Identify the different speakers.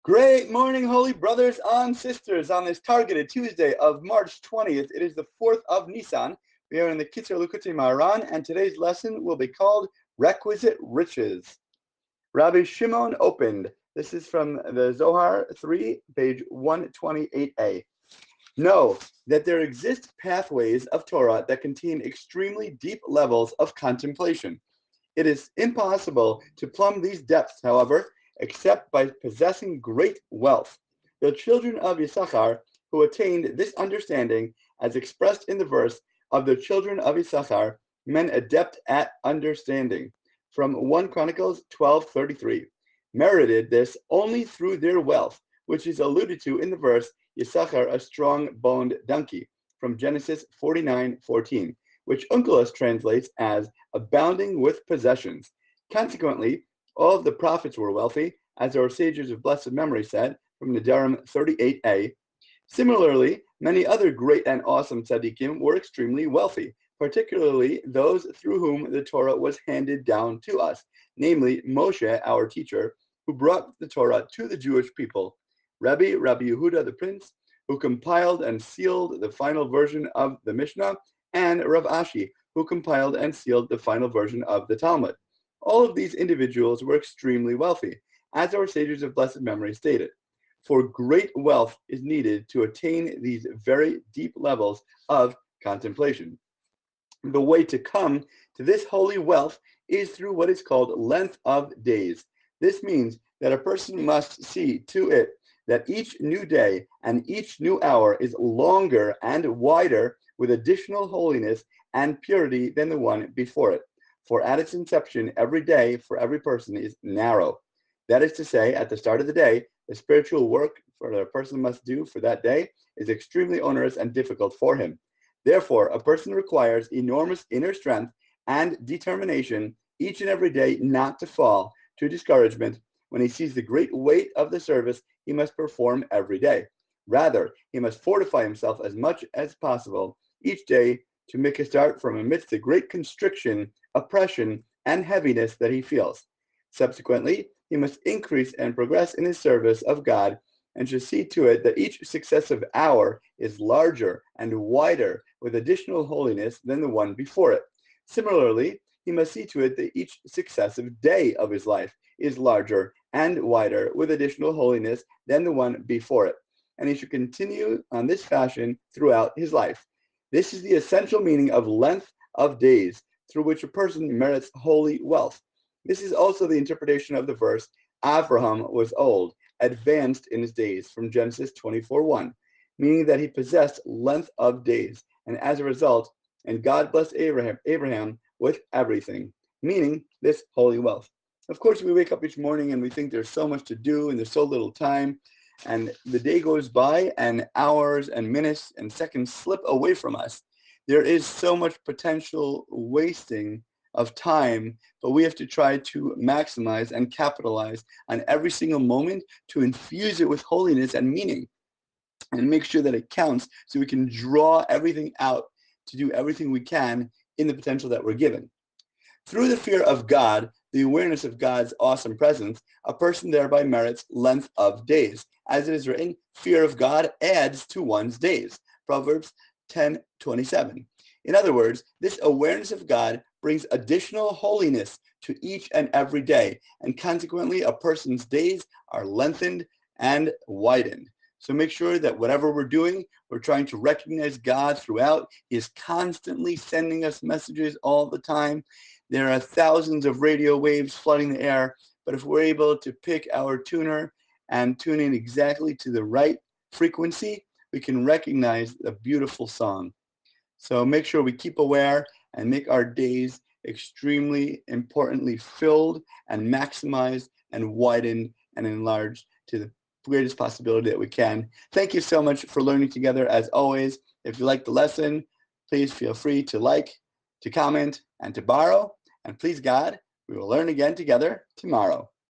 Speaker 1: Great morning, holy brothers and sisters, on this targeted Tuesday of March 20th. It is the 4th of Nisan. We are in the Kitzur Likutei Moharan, and today's lesson will be called Requisite Riches. Rabbi Shimon opened. This is from the Zohar 3, page 128a. Know that there exist pathways of Torah that contain extremely deep levels of contemplation. It is impossible to plumb these depths, however, except by possessing great wealth. The children of Yisachar, who attained this understanding, as expressed in the verse of the children of Yisachar, men adept at understanding, from 1 Chronicles 12:33, merited this only through their wealth, which is alluded to in the verse, Yisachar, a strong-boned donkey, from Genesis 49:14, which Onkelos translates as abounding with possessions. Consequently, all of the prophets were wealthy, as our sages of blessed memory said, from Nedarim 38a. Similarly, many other great and awesome tzaddikim were extremely wealthy, particularly those through whom the Torah was handed down to us, namely Moshe, our teacher, who brought the Torah to the Jewish people, Rabbi Yehuda the Prince, who compiled and sealed the final version of the Mishnah, and Rav Ashi, who compiled and sealed the final version of the Talmud. All of these individuals were extremely wealthy, as our sages of blessed memory stated. For great wealth is needed to attain these very deep levels of contemplation. The way to come to this holy wealth is through what is called length of days. This means that a person must see to it that each new day and each new hour is longer and wider with additional holiness and purity than the one before it. For at its inception, every day for every person is narrow. That is to say, at the start of the day, the spiritual work for a person must do for that day is extremely onerous and difficult for him. Therefore, a person requires enormous inner strength and determination each and every day not to fall to discouragement when he sees the great weight of the service he must perform every day. Rather, he must fortify himself as much as possible each day to make a start from amidst the great constriction, oppression, and heaviness that he feels. Subsequently, he must increase and progress in his service of God and should see to it that each successive hour is larger and wider with additional holiness than the one before it. Similarly, he must see to it that each successive day of his life is larger and wider with additional holiness than the one before it. And he should continue on this fashion throughout his life. This is the essential meaning of length of days, through which a person merits holy wealth. This is also the interpretation of the verse, Avraham was old, advanced in his days, from Genesis 24:1, meaning that he possessed length of days, and as a result, and God blessed Abraham with everything, meaning this holy wealth. Of course, we wake up each morning and we think there's so much to do and there's so little time, and the day goes by and hours and minutes and seconds slip away from us. There is so much potential wasting of time, but we have to try to maximize and capitalize on every single moment to infuse it with holiness and meaning and make sure that it counts so we can draw everything out to do everything we can in the potential that we're given. Through the fear of God, the awareness of God's awesome presence, a person thereby merits length of days. As it is written, fear of God adds to one's days. Proverbs 10:27. In other words, this awareness of God brings additional holiness to each and every day, and consequently, a person's days are lengthened and widened. So make sure that whatever we're doing, we're trying to recognize God throughout. He is constantly sending us messages all the time. There are thousands of radio waves flooding the air, but if we're able to pick our tuner and tune in exactly to the right frequency, we can recognize a beautiful song. So make sure we keep aware and make our days extremely importantly filled and maximized and widened and enlarged to the greatest possibility that we can. Thank you so much for learning together as always. If you like the lesson, please feel free to like, to comment, and to borrow. And please God, we will learn again together tomorrow.